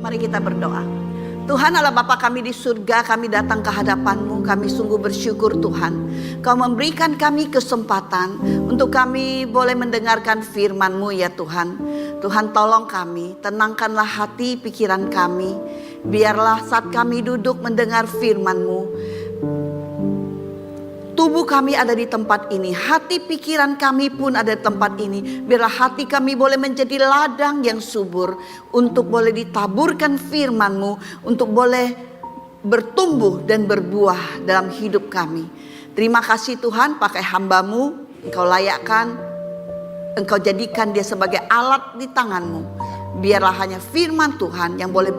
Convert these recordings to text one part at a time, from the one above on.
Mari kita berdoa. Tuhan Allah Bapa kami di surga, kami datang ke hadapan-Mu. Kami sungguh bersyukur Tuhan, Kau memberikan kami kesempatan untuk kami boleh mendengarkan firman-Mu ya Tuhan. Tuhan tolong kami, tenangkanlah hati pikiran kami. Biarlah saat kami duduk mendengar firman-Mu, tubuh kami ada di tempat ini, hati pikiran kami pun ada di tempat ini. Biarlah hati kami boleh menjadi ladang yang subur untuk boleh ditaburkan firman-Mu, untuk boleh bertumbuh dan berbuah dalam hidup kami. Terima kasih Tuhan, pakai hamba-Mu, Engkau layakkan, Engkau jadikan dia sebagai alat di tangan-Mu. Biarlah hanya firman Tuhan yang boleh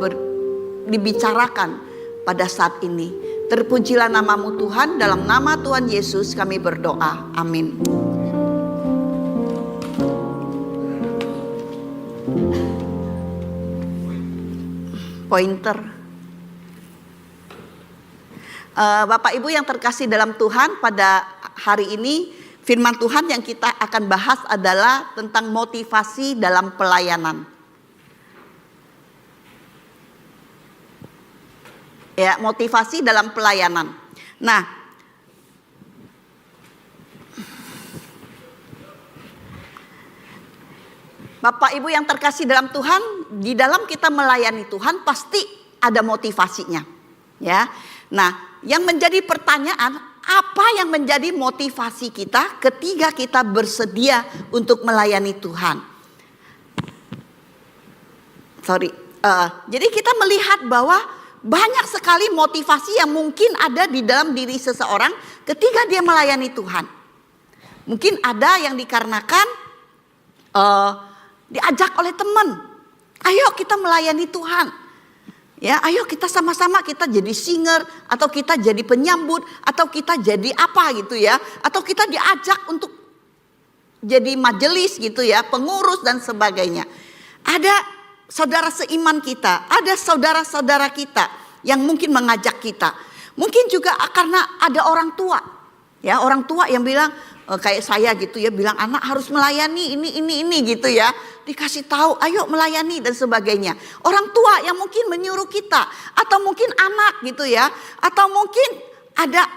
dibicarakan pada saat ini. Terpujilah nama-Mu Tuhan, dalam nama Tuhan Yesus kami berdoa. Amin. Pointer. Bapak Ibu yang terkasih dalam Tuhan, pada hari ini firman Tuhan yang kita akan bahas adalah tentang motivasi dalam pelayanan. Ya, motivasi dalam pelayanan. Nah, Bapak Ibu yang terkasih dalam Tuhan, di dalam kita melayani Tuhan pasti ada motivasinya, ya. Nah, yang menjadi pertanyaan, apa yang menjadi motivasi kita ketika kita bersedia untuk melayani Tuhan? Jadi kita melihat bahwa banyak sekali motivasi yang mungkin ada di dalam diri seseorang ketika dia melayani Tuhan. Mungkin ada yang dikarenakan diajak oleh teman. Ayo kita melayani Tuhan. Ya, ayo kita sama-sama kita jadi singer, atau kita jadi penyambut, atau kita jadi apa gitu ya. Atau kita diajak untuk jadi majelis gitu ya, pengurus dan sebagainya. Ada saudara seiman kita, ada saudara-saudara kita yang mungkin mengajak kita. Mungkin juga karena ada orang tua, ya, orang tua yang bilang kayak saya gitu ya, bilang anak harus melayani ini gitu ya, dikasih tahu ayo melayani dan sebagainya. Orang tua yang mungkin menyuruh kita, atau mungkin anak gitu ya, atau mungkin ada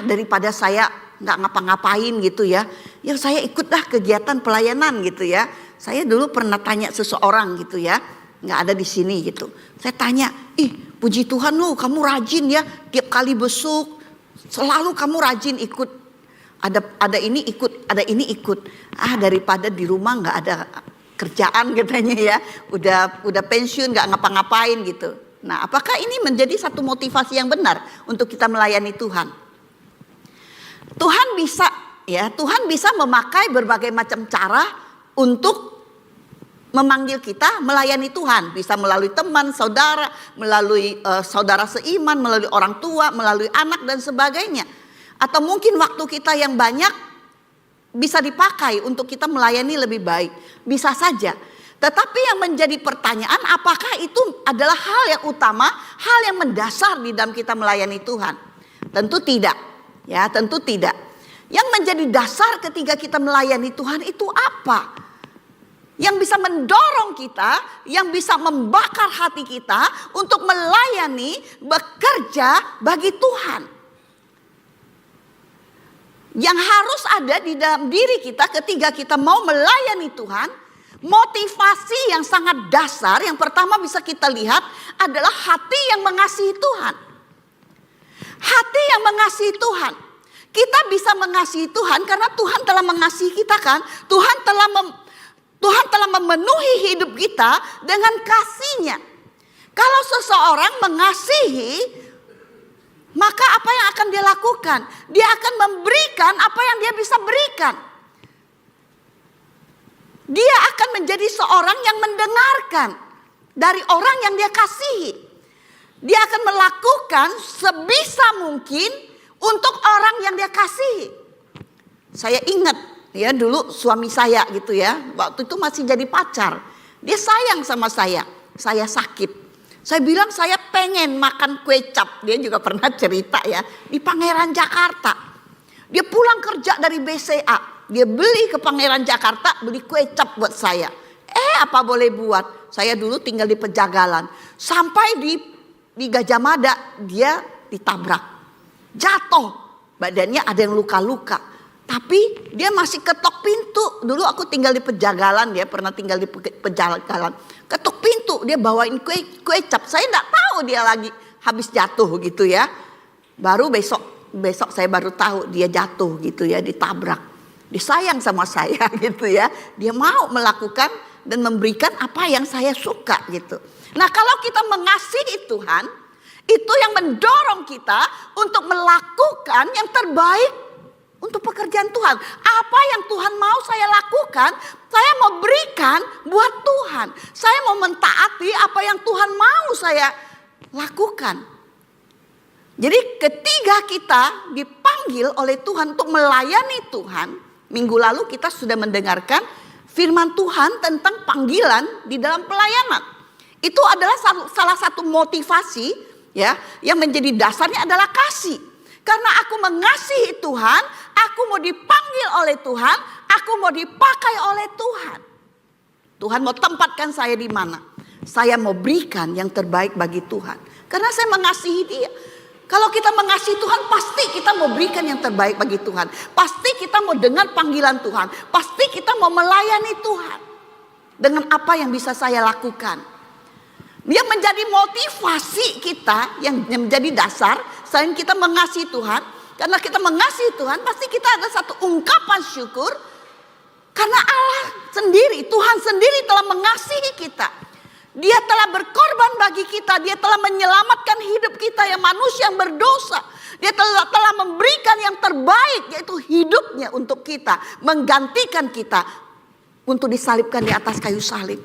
daripada saya nggak ngapa-ngapain gitu ya, ya saya ikutlah kegiatan pelayanan gitu ya. Saya dulu pernah tanya seseorang gitu ya, nggak ada di sini gitu. Saya tanya, puji Tuhan lu, kamu rajin ya, tiap kali besuk selalu kamu rajin ikut. Ada ini ikut, ada ini ikut. Daripada di rumah nggak ada kerjaan katanya ya, udah pensiun nggak ngapa-ngapain gitu. Nah, apakah ini menjadi satu motivasi yang benar untuk kita melayani Tuhan? Tuhan bisa memakai berbagai macam cara untuk memanggil kita melayani Tuhan. Bisa melalui teman, saudara, melalui saudara seiman, melalui orang tua, melalui anak dan sebagainya. Atau mungkin waktu kita yang banyak bisa dipakai untuk kita melayani lebih baik. Bisa saja. Tetapi yang menjadi pertanyaan, apakah itu adalah hal yang utama, hal yang mendasar di dalam kita melayani Tuhan? Tentu tidak. Ya, tentu tidak. Yang menjadi dasar ketika kita melayani Tuhan itu apa? Yang bisa mendorong kita, yang bisa membakar hati kita untuk melayani, bekerja bagi Tuhan. Yang harus ada di dalam diri kita ketika kita mau melayani Tuhan, motivasi yang sangat dasar yang pertama bisa kita lihat adalah hati yang mengasihi Tuhan. Hati yang mengasihi Tuhan. Kita bisa mengasihi Tuhan karena Tuhan telah mengasihi kita kan. Tuhan telah memenuhi hidup kita dengan kasih-Nya. Kalau seseorang mengasihi, maka apa yang akan dia lakukan? Dia akan memberikan apa yang dia bisa berikan. Dia akan menjadi seorang yang mendengarkan dari orang yang dia kasihi. Dia akan melakukan sebisa mungkin untuk orang yang dia kasihi. Saya ingat ya dulu suami saya gitu ya, waktu itu masih jadi pacar. Dia sayang sama saya sakit. Saya bilang saya pengen makan kue cap. Dia juga pernah cerita ya, di Pangeran Jakarta. Dia pulang kerja dari BCA, dia beli ke Pangeran Jakarta, beli kue cap buat saya. Apa boleh buat? Saya dulu tinggal di Pejagalan. Sampai di Gajah Mada dia ditabrak. Jatuh. Badannya ada yang luka-luka. Tapi dia masih ketok pintu. Dulu aku tinggal di Pejagalan, dia pernah tinggal di Pejagalan. Ketok pintu, dia bawain kue cap. Saya enggak tahu dia lagi habis jatuh gitu ya. Baru besok saya baru tahu dia jatuh gitu ya, ditabrak. Dia sayang sama saya gitu ya. Dia mau melakukan dan memberikan apa yang saya suka gitu. Nah, kalau kita mengasihi Tuhan, itu yang mendorong kita untuk melakukan yang terbaik untuk pekerjaan Tuhan. Apa yang Tuhan mau saya lakukan, saya mau berikan buat Tuhan. Saya mau mentaati apa yang Tuhan mau saya lakukan. Jadi ketika kita dipanggil oleh Tuhan untuk melayani Tuhan, minggu lalu kita sudah mendengarkan firman Tuhan tentang panggilan di dalam pelayanan. Itu adalah salah satu motivasi ya, yang menjadi dasarnya adalah kasih. Karena aku mengasihi Tuhan, aku mau dipanggil oleh Tuhan, aku mau dipakai oleh Tuhan. Tuhan mau tempatkan saya di mana? Saya mau berikan yang terbaik bagi Tuhan. Karena saya mengasihi Dia. Kalau kita mengasihi Tuhan, pasti kita mau berikan yang terbaik bagi Tuhan. Pasti kita mau dengar panggilan Tuhan. Pasti kita mau melayani Tuhan. Dengan apa yang bisa saya lakukan. Yang menjadi motivasi kita, yang menjadi dasar selain kita mengasihi Tuhan. Karena kita mengasihi Tuhan, pasti kita ada satu ungkapan syukur. Karena Allah sendiri, Tuhan sendiri telah mengasihi kita. Dia telah berkorban bagi kita. Dia telah menyelamatkan hidup kita yang manusia yang berdosa. Dia telah memberikan yang terbaik, yaitu hidupnya untuk kita. Menggantikan kita untuk disalibkan di atas kayu salib.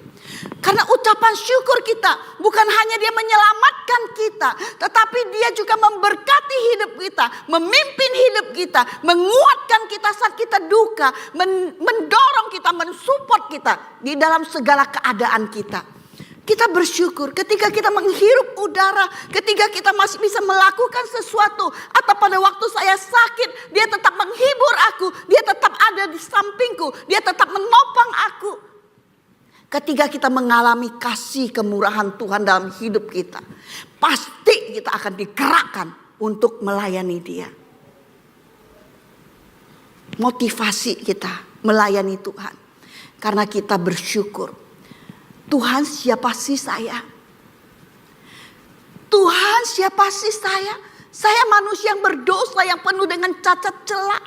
Karena ucapan syukur kita bukan hanya Dia menyelamatkan kita, tetapi Dia juga memberkati hidup kita, memimpin hidup kita, menguatkan kita saat kita duka, mendorong kita, mensupport kita di dalam segala keadaan kita. Kita bersyukur ketika kita menghirup udara, ketika kita masih bisa melakukan sesuatu. Atau pada waktu saya sakit, Dia tetap menghibur aku, Dia tetap ada di sampingku, Dia tetap menopang aku. Ketika kita mengalami kasih kemurahan Tuhan dalam hidup kita, pasti kita akan digerakkan untuk melayani Dia. Motivasi kita melayani Tuhan karena kita bersyukur. Tuhan, siapa sih saya? Tuhan, siapa sih saya? Saya manusia yang berdosa, yang penuh dengan cacat celah.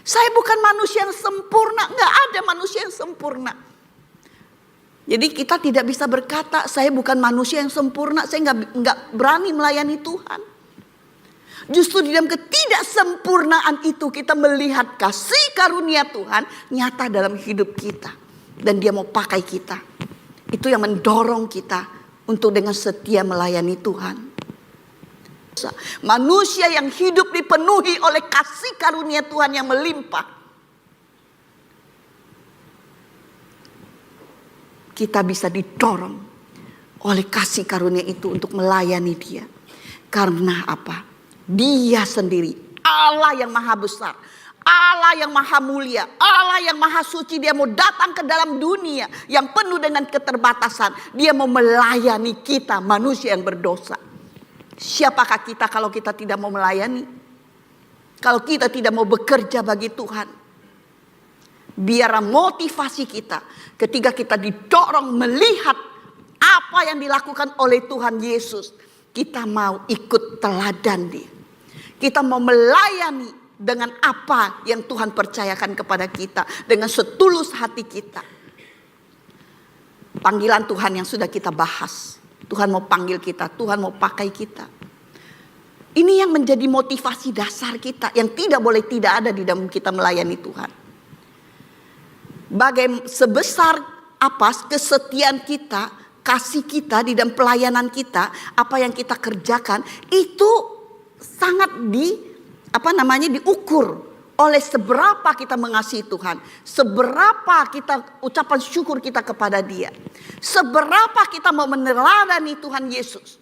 Saya bukan manusia yang sempurna, nggak ada manusia yang sempurna. Jadi kita tidak bisa berkata, saya bukan manusia yang sempurna, saya nggak berani melayani Tuhan. Justru di dalam ketidaksempurnaan itu kita melihat kasih karunia Tuhan nyata dalam hidup kita. Dan Dia mau pakai kita. Itu yang mendorong kita untuk dengan setia melayani Tuhan. Manusia yang hidup dipenuhi oleh kasih karunia Tuhan yang melimpah. Kita bisa didorong oleh kasih karunia itu untuk melayani Dia. Karena apa? Dia sendiri, Allah yang maha besar, Allah yang maha mulia, Allah yang maha suci. Dia mau datang ke dalam dunia yang penuh dengan keterbatasan. Dia mau melayani kita, manusia yang berdosa. Siapakah kita kalau kita tidak mau melayani? Kalau kita tidak mau bekerja bagi Tuhan. Biar motivasi kita ketika kita didorong melihat apa yang dilakukan oleh Tuhan Yesus. Kita mau ikut teladan Dia. Kita mau melayani dengan apa yang Tuhan percayakan kepada kita. Dengan setulus hati kita. Panggilan Tuhan yang sudah kita bahas. Tuhan mau panggil kita, Tuhan mau pakai kita. Ini yang menjadi motivasi dasar kita. Yang tidak boleh tidak ada di dalam kita melayani Tuhan. Sebesar apa kesetiaan kita, kasih kita di dalam pelayanan kita, apa yang kita kerjakan itu sangat diukur oleh seberapa kita mengasihi Tuhan, seberapa kita ucapan syukur kita kepada Dia, seberapa kita mau meneladani Tuhan Yesus,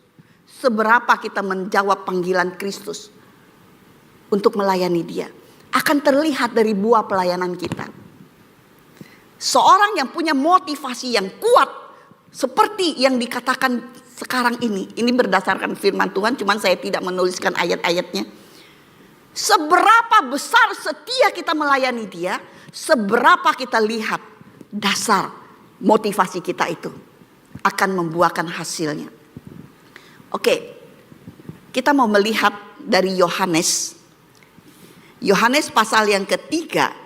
seberapa kita menjawab panggilan Kristus untuk melayani Dia, akan terlihat dari buah pelayanan kita. Seorang yang punya motivasi yang kuat Seperti yang dikatakan sekarang ini berdasarkan firman Tuhan, cuman saya tidak menuliskan ayat-ayatnya. Seberapa besar setia kita melayani Dia, seberapa kita lihat dasar motivasi kita itu akan membuahkan hasilnya. Oke, kita mau melihat dari Yohanes pasal yang ketiga,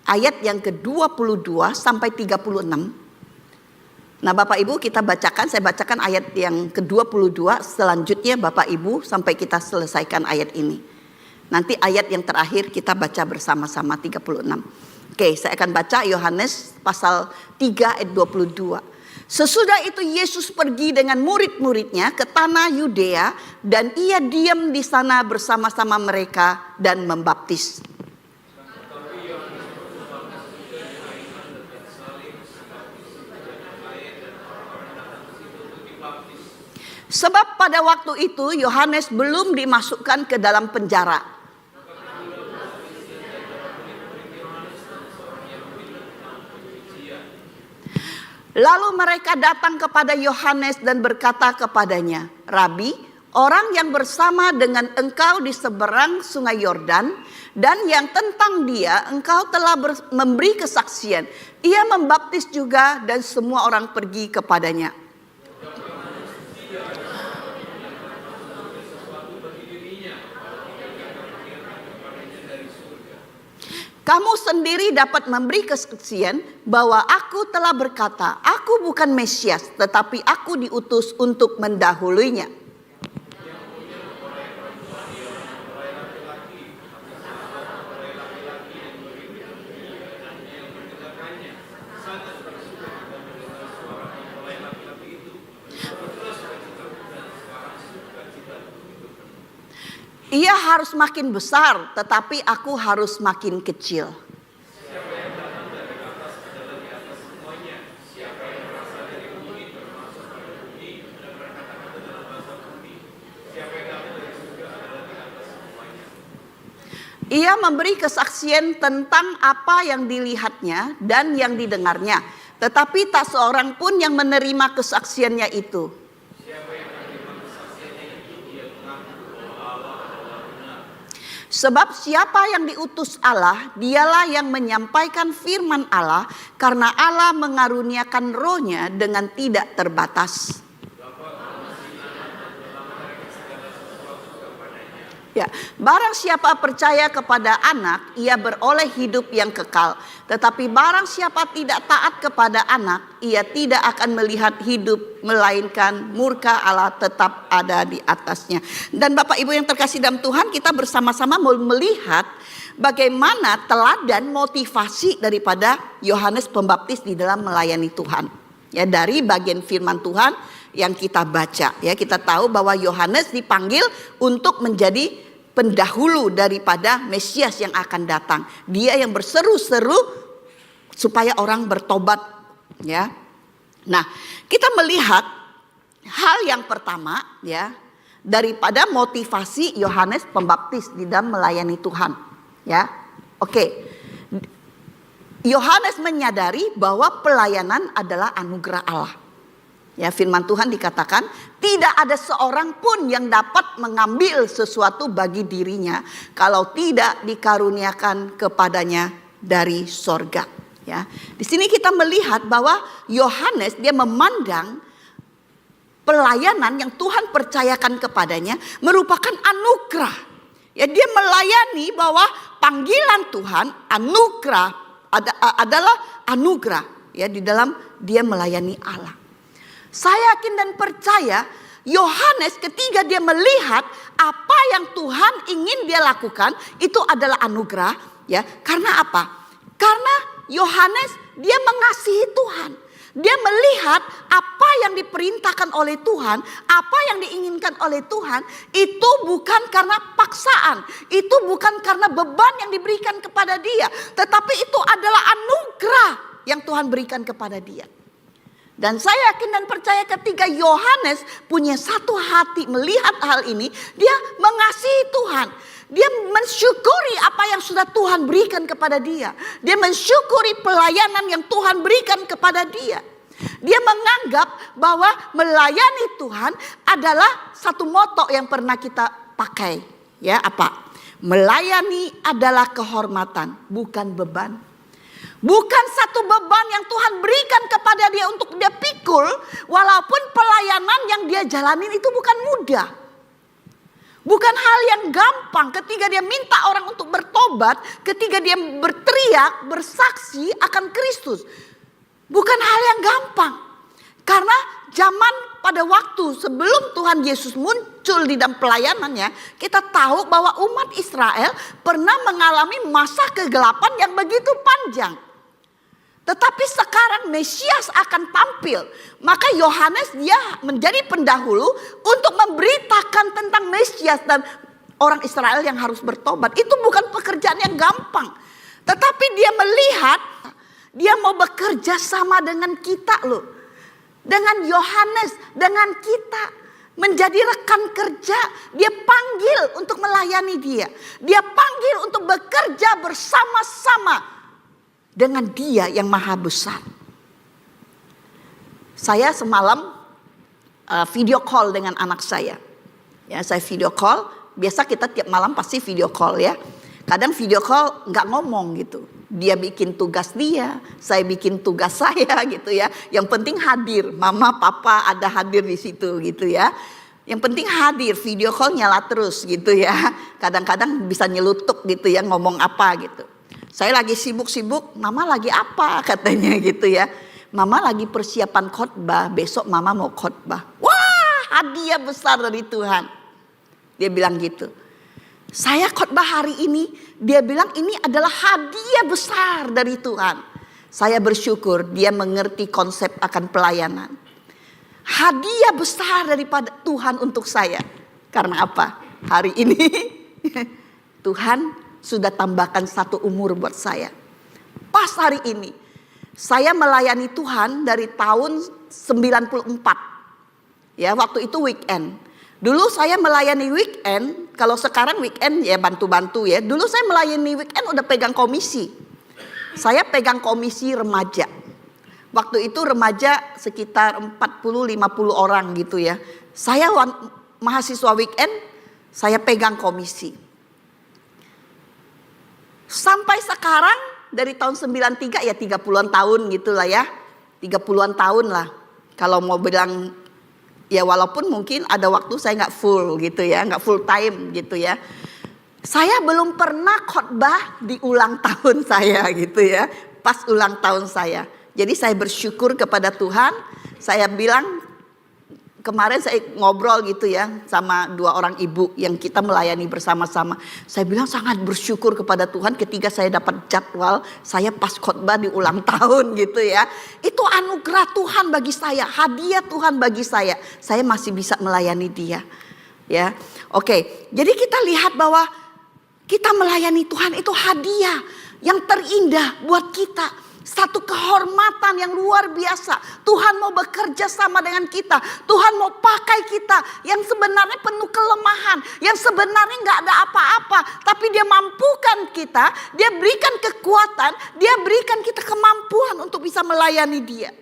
ayat yang ke-22 sampai 36. Nah Bapak Ibu kita bacakan, saya bacakan ayat yang ke-22, selanjutnya Bapak Ibu sampai kita selesaikan ayat ini. Nanti ayat yang terakhir kita baca bersama-sama 36. Oke, saya akan baca Yohanes pasal 3 ayat 22. Sesudah itu Yesus pergi dengan murid-muridnya ke tanah Yudea dan ia diam di sana bersama-sama mereka dan membaptis. Sebab pada waktu itu Yohanes belum dimasukkan ke dalam penjara. Lalu mereka datang kepada Yohanes dan berkata kepadanya, Rabi, orang yang bersama dengan engkau di seberang sungai Yordan dan yang tentang dia engkau telah memberi kesaksian. Ia membaptis juga dan semua orang pergi kepadanya. Kamu sendiri dapat memberi kesaksian bahwa aku telah berkata, aku bukan Mesias, tetapi aku diutus untuk mendahulunya. Ia harus makin besar, tetapi aku harus makin kecil. Ia memberi kesaksian tentang apa yang dilihatnya dan yang didengarnya, tetapi tak seorang pun yang menerima kesaksiannya itu. Sebab siapa yang diutus Allah, dialah yang menyampaikan firman Allah, karena Allah mengaruniakan rohnya dengan tidak terbatas. Ya, barang siapa percaya kepada anak, ia beroleh hidup yang kekal. Tetapi barang siapa tidak taat kepada anak, ia tidak akan melihat hidup, melainkan murka Allah tetap ada di atasnya. Dan Bapak Ibu yang terkasih dalam Tuhan, kita bersama-sama mau melihat bagaimana teladan motivasi daripada Yohanes Pembaptis di dalam melayani Tuhan. Ya, dari bagian firman Tuhan yang kita baca, ya kita tahu bahwa Yohanes dipanggil untuk menjadi pendahulu daripada Mesias yang akan datang. Dia yang berseru-seru supaya orang bertobat, ya. Nah, kita melihat hal yang pertama, ya, daripada motivasi Yohanes Pembaptis di dalam melayani Tuhan, ya. Oke. Yohanes menyadari bahwa pelayanan adalah anugerah Allah. Ya, firman Tuhan dikatakan tidak ada seorang pun yang dapat mengambil sesuatu bagi dirinya kalau tidak dikaruniakan kepadanya dari sorga. Ya, di sini kita melihat bahwa Yohanes dia memandang pelayanan yang Tuhan percayakan kepadanya merupakan anugerah. Ya, dia melayani bahwa panggilan Tuhan anugerah adalah anugerah. Ya, di dalam dia melayani Allah. Saya yakin dan percaya Yohanes ketika dia melihat apa yang Tuhan ingin dia lakukan itu adalah anugerah, ya. Karena apa? Karena Yohanes dia mengasihi Tuhan. Dia melihat apa yang diperintahkan oleh Tuhan, apa yang diinginkan oleh Tuhan itu bukan karena paksaan, itu bukan karena beban yang diberikan kepada dia, tetapi itu adalah anugerah yang Tuhan berikan kepada dia. Dan saya yakin dan percaya ketika Yohanes punya satu hati melihat hal ini, dia mengasihi Tuhan. Dia mensyukuri apa yang sudah Tuhan berikan kepada dia. Dia mensyukuri pelayanan yang Tuhan berikan kepada dia. Dia menganggap bahwa melayani Tuhan adalah satu moto yang pernah kita pakai. Ya, apa? Melayani adalah kehormatan, bukan beban. Bukan satu beban yang Tuhan berikan kepada dia untuk dia pikul, walaupun pelayanan yang dia jalanin itu bukan mudah. Bukan hal yang gampang ketika dia minta orang untuk bertobat, ketika dia berteriak, bersaksi akan Kristus. Bukan hal yang gampang. Karena zaman pada waktu sebelum Tuhan Yesus muncul di dalam pelayanannya, kita tahu bahwa umat Israel pernah mengalami masa kegelapan yang begitu panjang. Tetapi sekarang Mesias akan tampil. Maka Yohanes dia menjadi pendahulu untuk memberitakan tentang Mesias dan orang Israel yang harus bertobat. Itu bukan pekerjaan yang gampang. Tetapi dia melihat, dia mau bekerja sama dengan kita loh. Dengan Yohanes, dengan kita. Menjadi rekan kerja. Dia panggil untuk melayani dia. Dia panggil untuk bekerja bersama-sama dengan dia yang maha besar. Saya semalam video call dengan anak saya. Ya, saya video call. Biasa kita tiap malam pasti video call ya. Kadang video call nggak ngomong gitu. Dia bikin tugas dia, saya bikin tugas saya gitu ya. Yang penting hadir, mama, papa ada hadir di situ gitu ya. Yang penting hadir, video call nyala terus gitu ya. Kadang-kadang bisa nyelutuk gitu ya, ngomong apa gitu. Saya lagi sibuk-sibuk, mama lagi apa katanya gitu ya. Mama lagi persiapan khotbah, besok mama mau khotbah. Wah, hadiah besar dari Tuhan. Dia bilang gitu. Saya khotbah hari ini, dia bilang ini adalah hadiah besar dari Tuhan. Saya bersyukur dia mengerti konsep akan pelayanan. Hadiah besar daripada Tuhan untuk saya. Karena apa? Hari ini Tuhan sudah tambahkan satu umur buat saya. Pas hari ini. Saya melayani Tuhan dari tahun 94. Ya, waktu itu weekend. Dulu saya melayani weekend. Kalau sekarang weekend ya bantu-bantu ya. Dulu saya melayani weekend udah pegang komisi. Saya pegang komisi remaja. Waktu itu remaja sekitar 40-50 orang gitu ya. Saya mahasiswa weekend, saya pegang komisi. Sampai sekarang dari tahun 93 ya 30-an tahun gitulah ya. 30-an tahun lah. Kalau mau bilang ya walaupun mungkin ada waktu saya gak full gitu ya. Gak full time gitu ya. Saya belum pernah khotbah di ulang tahun saya gitu ya. Pas ulang tahun saya. Jadi saya bersyukur kepada Tuhan. Saya bilang kemarin saya ngobrol gitu ya sama dua orang ibu yang kita melayani bersama-sama. Saya bilang sangat bersyukur kepada Tuhan ketika saya dapat jadwal saya pas khotbah di ulang tahun gitu ya. Itu anugerah Tuhan bagi saya, hadiah Tuhan bagi saya. Saya masih bisa melayani dia. Ya. Oke, jadi kita lihat bahwa kita melayani Tuhan itu hadiah yang terindah buat kita. Satu kehormatan yang luar biasa. Tuhan mau bekerja sama dengan kita. Tuhan mau pakai kita yang sebenarnya penuh kelemahan. Yang sebenarnya gak ada apa-apa. Tapi dia mampukan kita. Dia berikan kekuatan. Dia berikan kita kemampuan untuk bisa melayani dia.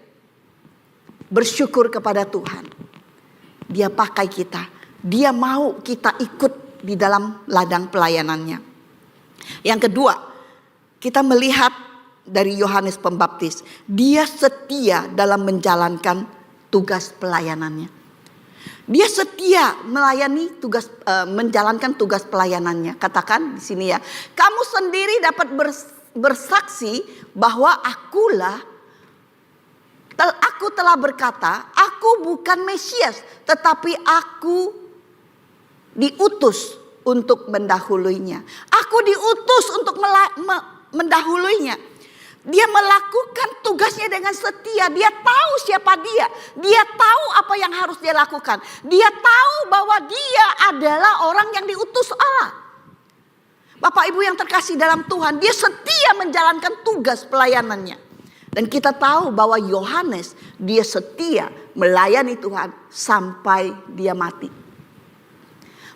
Bersyukur kepada Tuhan. Dia pakai kita. Dia mau kita ikut di dalam ladang pelayanannya. Yang kedua, kita melihat dari Yohanes Pembaptis, dia setia dalam menjalankan tugas pelayanannya. Dia setia melayani tugas, menjalankan tugas pelayanannya. Katakan di sini ya, kamu sendiri dapat bersaksi bahwa aku telah berkata, aku bukan Mesias, tetapi aku diutus untuk mendahuluinya. Aku diutus untuk mendahuluinya. Dia melakukan tugasnya dengan setia. Dia tahu siapa dia. Dia tahu apa yang harus dia lakukan. Dia tahu bahwa dia adalah orang yang diutus Allah. Bapak Ibu yang terkasih dalam Tuhan, dia setia menjalankan tugas pelayanannya. Dan kita tahu bahwa Yohanes, dia setia melayani Tuhan sampai dia mati.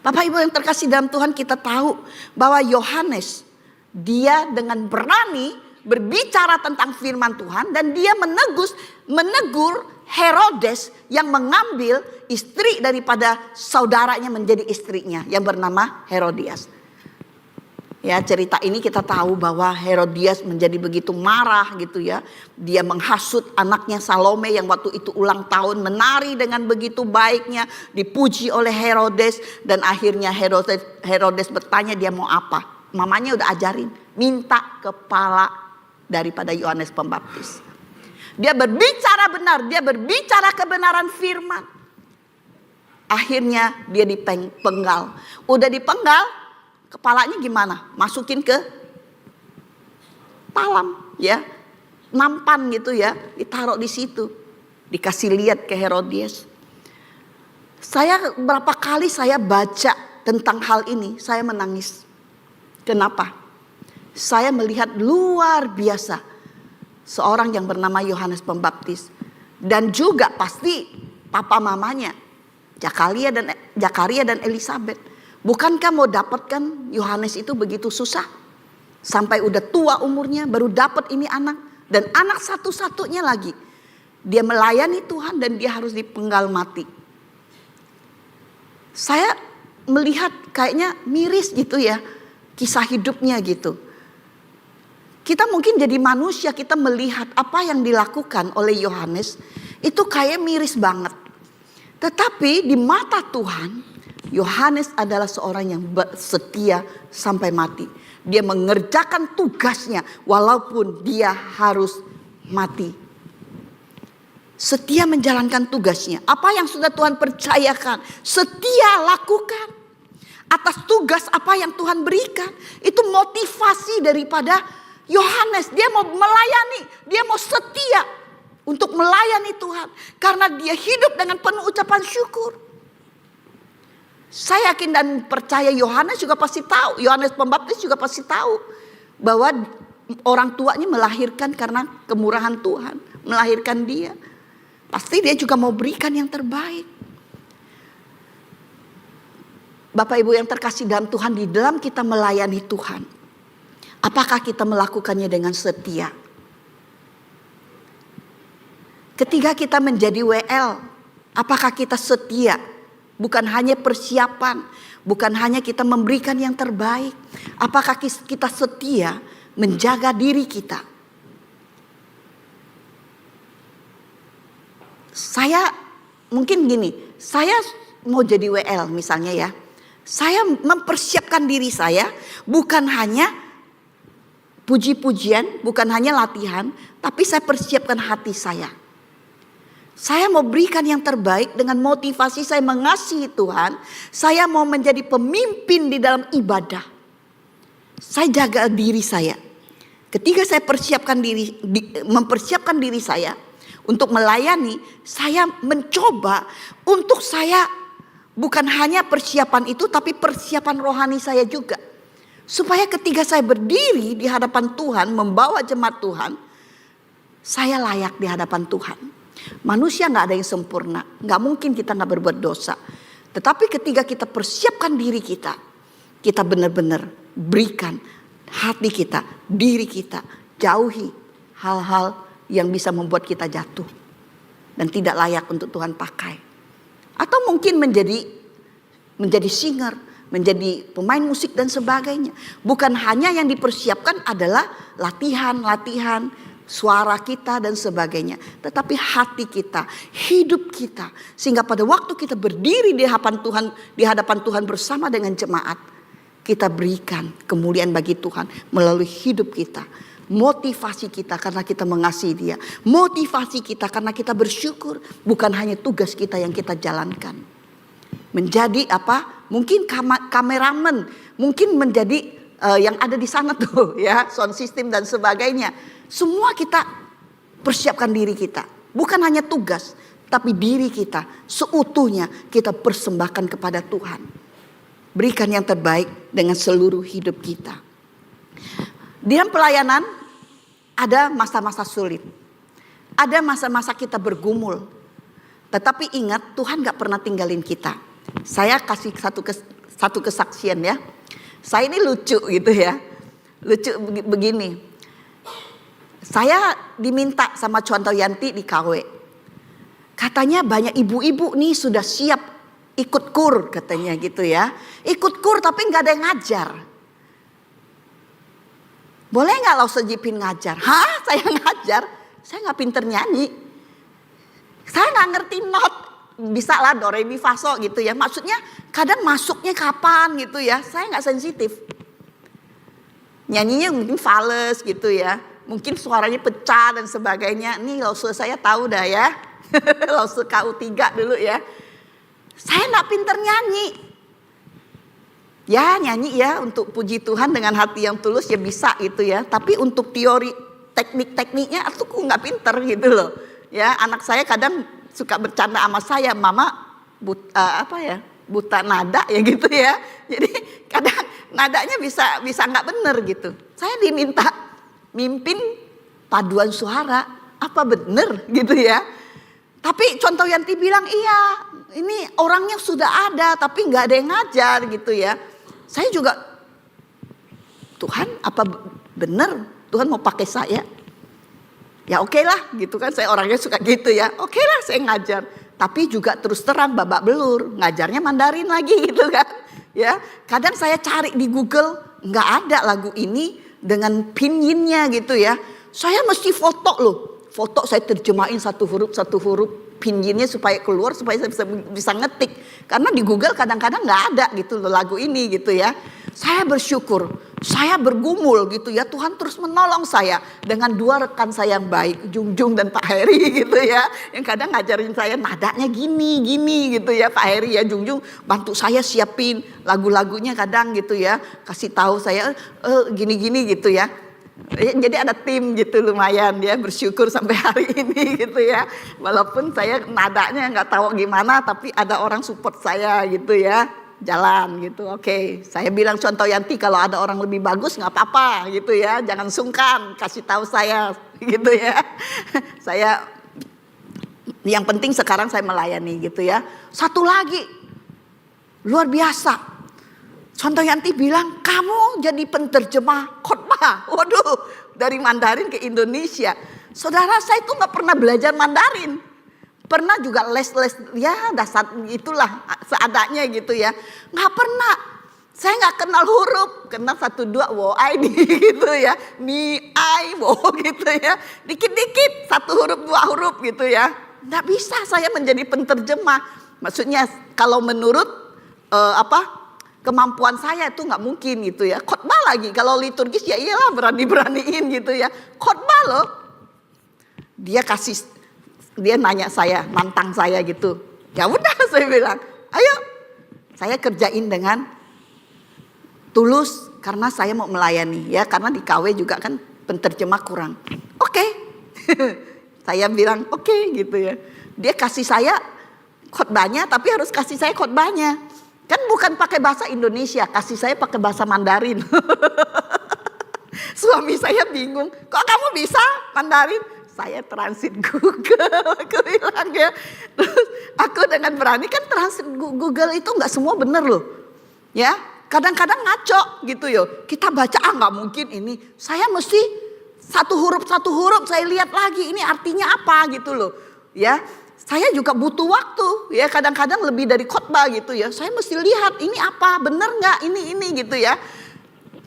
Bapak Ibu yang terkasih dalam Tuhan, kita tahu bahwa Yohanes, dia dengan berani berbicara tentang firman Tuhan dan dia menegus menegur Herodes yang mengambil istri daripada saudaranya menjadi istrinya yang bernama Herodias. Ya, cerita ini kita tahu bahwa Herodias menjadi begitu marah gitu ya. Dia menghasut anaknya Salome yang waktu itu ulang tahun, menari dengan begitu baiknya, dipuji oleh Herodes, dan akhirnya Herodes bertanya dia mau apa. Mamanya udah ajarin, minta kepala daripada Yohanes Pembaptis. Dia berbicara benar, dia berbicara kebenaran firman. Akhirnya dia dipenggal. Udah dipenggal, kepalanya gimana? Masukin ke talam ya. Nampan gitu ya, ditaruh di situ. Dikasih lihat ke Herodias. Berapa kali saya baca tentang hal ini, saya menangis. Kenapa? Saya melihat luar biasa seorang yang bernama Yohanes Pembaptis. Dan juga pasti papa mamanya, Zakaria dan Elisabet. Bukankah mau dapatkan Yohanes itu begitu susah? Sampai udah tua umurnya baru dapat ini anak. Dan anak satu-satunya lagi. Dia melayani Tuhan dan dia harus dipenggal mati. Saya melihat kayaknya miris gitu ya. Kisah hidupnya gitu. Kita mungkin jadi manusia, kita melihat apa yang dilakukan oleh Yohanes. Itu kayak miris banget. Tetapi di mata Tuhan, Yohanes adalah seorang yang setia sampai mati. Dia mengerjakan tugasnya walaupun dia harus mati. Setia menjalankan tugasnya. Apa yang sudah Tuhan percayakan, setia lakukan. Atas tugas apa yang Tuhan berikan. Itu motivasi daripada Yohanes. Dia mau melayani, dia mau setia untuk melayani Tuhan. Karena dia hidup dengan penuh ucapan syukur. Saya yakin dan percaya Yohanes juga pasti tahu. Yohanes Pembaptis juga pasti tahu. Bahwa orang tuanya melahirkan karena kemurahan Tuhan. Melahirkan dia. Pasti dia juga mau berikan yang terbaik. Bapak Ibu yang terkasih dalam Tuhan. Di dalam kita melayani Tuhan. Apakah kita melakukannya dengan setia? Ketika kita menjadi WL. Apakah kita setia? Bukan hanya persiapan, bukan hanya kita memberikan yang terbaik. Apakah kita setia menjaga diri kita? Saya mungkin gini, saya mau jadi WL misalnya ya. Saya mempersiapkan diri saya bukan hanya puji-pujian, bukan hanya latihan, tapi saya persiapkan hati saya. Saya mau berikan yang terbaik dengan motivasi saya mengasihi Tuhan. Saya mau menjadi pemimpin di dalam ibadah. Saya jaga diri saya. Ketika saya mempersiapkan diri saya untuk melayani, saya mencoba untuk saya bukan hanya persiapan itu, tapi persiapan rohani saya juga. Supaya ketika saya berdiri di hadapan Tuhan, membawa jemaat Tuhan, saya layak di hadapan Tuhan. Manusia gak ada yang sempurna. Gak mungkin kita gak berbuat dosa. Tetapi ketika kita persiapkan diri kita, kita benar-benar berikan hati kita, diri kita. Jauhi hal-hal yang bisa membuat kita jatuh. Dan tidak layak untuk Tuhan pakai. Atau mungkin menjadi singer, menjadi pemain musik dan sebagainya. Bukan hanya yang dipersiapkan adalah latihan, suara kita dan sebagainya. Tetapi hati kita, hidup kita. Sehingga pada waktu kita berdiri di hadapan Tuhan bersama dengan jemaat. Kita berikan kemuliaan bagi Tuhan melalui hidup kita. Motivasi kita karena kita mengasihi Dia. Motivasi kita karena kita bersyukur. Bukan hanya tugas kita yang kita jalankan. Menjadi apa? Mungkin kameramen. Mungkin menjadi yang ada di sana tuh ya. Sound system dan sebagainya. Semua kita persiapkan diri kita. Bukan hanya tugas, tapi diri kita seutuhnya kita persembahkan kepada Tuhan. Berikan yang terbaik dengan seluruh hidup kita. Di dalam pelayanan ada masa-masa sulit. Ada masa-masa kita bergumul. Tetapi ingat Tuhan gak pernah tinggalin kita. Saya kasih satu kesaksian ya. Saya ini lucu gitu ya. Lucu begini. Saya diminta sama Chontoyanti di KW. Katanya banyak ibu-ibu nih sudah siap ikut kur katanya gitu ya. Ikut kur tapi nggak ada yang ngajar. Boleh nggak Lause Jipin ngajar? Hah? Saya ngajar? Saya nggak pinter nyanyi. Saya nggak ngerti not. Bisa lah do re mi fa so gitu ya. Maksudnya kadang masuknya kapan gitu ya. Saya nggak sensitif. Nyanyinya mungkin fales gitu ya. Mungkin suaranya pecah dan sebagainya. Nih Lause saya tahu dah ya. Lause KU3 dulu ya. Saya nggak pinter nyanyi. Ya nyanyi ya untuk puji Tuhan dengan hati yang tulus ya bisa gitu ya. Tapi untuk teori teknik-tekniknya aku nggak pinter gitu loh. Ya anak saya kadang suka bercanda sama saya, mama buta nada ya gitu ya. Jadi kadang nadanya bisa nggak bener gitu. Saya diminta mimpin paduan suara, apa bener gitu ya. Tapi Chontoyanti bilang iya ini orangnya sudah ada tapi nggak ada yang ngajar gitu ya. Saya juga, Tuhan apa benar Tuhan mau pakai saya? Ya oke lah gitu kan, saya orangnya suka gitu ya. Oke lah saya ngajar. Tapi juga terus terang babak belur, ngajarnya Mandarin lagi gitu kan. Ya, kadang saya cari di Google, nggak ada lagu ini dengan pinyinnya gitu ya. Saya mesti foto loh. Foto saya terjemahin satu huruf pinjinnya supaya keluar supaya saya bisa ngetik karena di Google kadang-kadang nggak ada gitu loh lagu ini gitu ya. Saya bersyukur, saya bergumul gitu ya, Tuhan terus menolong saya dengan dua rekan saya yang baik, Jungjung dan Pak Heri gitu ya, yang kadang ngajarin saya nadanya gini gitu ya. Pak Heri ya, Jungjung bantu saya siapin lagu-lagunya kadang gitu ya, kasih tahu saya gini gitu ya. Jadi ada tim gitu lumayan ya, bersyukur sampai hari ini gitu ya. Walaupun saya nadanya nggak tahu gimana tapi ada orang support saya gitu ya. Jalan gitu. Oke, saya bilang Chontoyanti kalau ada orang lebih bagus nggak apa-apa gitu ya. Jangan sungkan kasih tahu saya gitu ya. Saya yang penting sekarang saya melayani gitu ya. Satu lagi luar biasa. Chontoyanti bilang, kamu jadi penterjemah khotbah. Waduh, dari Mandarin ke Indonesia. Saudara, saya itu gak pernah belajar Mandarin. Pernah juga les-les, ya dasar itulah seadanya gitu ya. Gak pernah. Saya gak kenal huruf. Kenal 1, 2, wo, ai, ni gitu ya. Ni, ai, wo gitu ya. Dikit-dikit, 1 huruf, 2 huruf gitu ya. Gak bisa saya menjadi penterjemah. Maksudnya kalau menurut kemampuan saya itu nggak mungkin gitu ya. Khotbah lagi kalau liturgis ya iyalah berani-beraniin gitu ya. Khotbah loh. Dia nanya saya, nantang saya gitu. Ya udah saya bilang, ayo saya kerjain dengan tulus karena saya mau melayani ya. Karena di KW juga kan penterjemah kurang. Oke. Saya bilang oke gitu ya. Dia kasih saya khotbahnya tapi harus kasih saya khotbahnya. Kan bukan pakai bahasa Indonesia, kasih saya pakai bahasa Mandarin. Suami saya bingung, kok kamu bisa Mandarin? Saya transit Google, aku bilang ya. Terus aku dengan berani kan transit Google itu nggak semua bener loh. Ya, kadang-kadang ngaco gitu yo. Kita baca nggak mungkin ini. Saya mesti satu huruf saya lihat lagi ini artinya apa gitu loh. Ya. Saya juga butuh waktu ya, kadang-kadang lebih dari khotbah gitu ya. Saya mesti lihat ini apa, bener nggak ini gitu ya.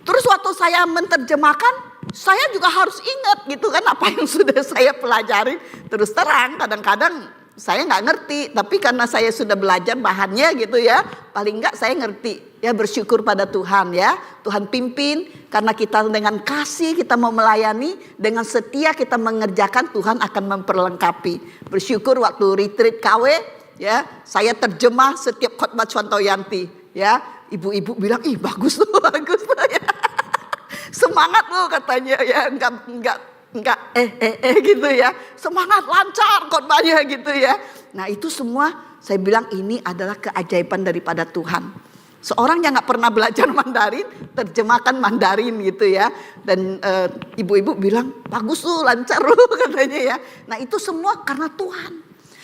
Terus waktu saya menerjemahkan, saya juga harus ingat gitu kan apa yang sudah saya pelajari. Terus terang kadang-kadang saya nggak ngerti, tapi karena saya sudah belajar bahannya gitu ya, paling nggak saya ngerti. Ya bersyukur pada Tuhan ya, Tuhan pimpin karena kita dengan kasih kita mau melayani, dengan setia kita mengerjakan, Tuhan akan memperlengkapi. Bersyukur waktu retreat KW ya, saya terjemah setiap khotbah Chontoyanti ya, ibu-ibu bilang ih bagus tuh ya. Semangat loh katanya ya, enggak gitu ya. Semangat lancar khotbahnya gitu ya. Nah itu semua saya bilang ini adalah keajaiban daripada Tuhan. Seorang yang gak pernah belajar Mandarin, terjemahkan Mandarin gitu ya. Dan ibu-ibu bilang bagus tuh lancar loh katanya ya. Nah itu semua karena Tuhan.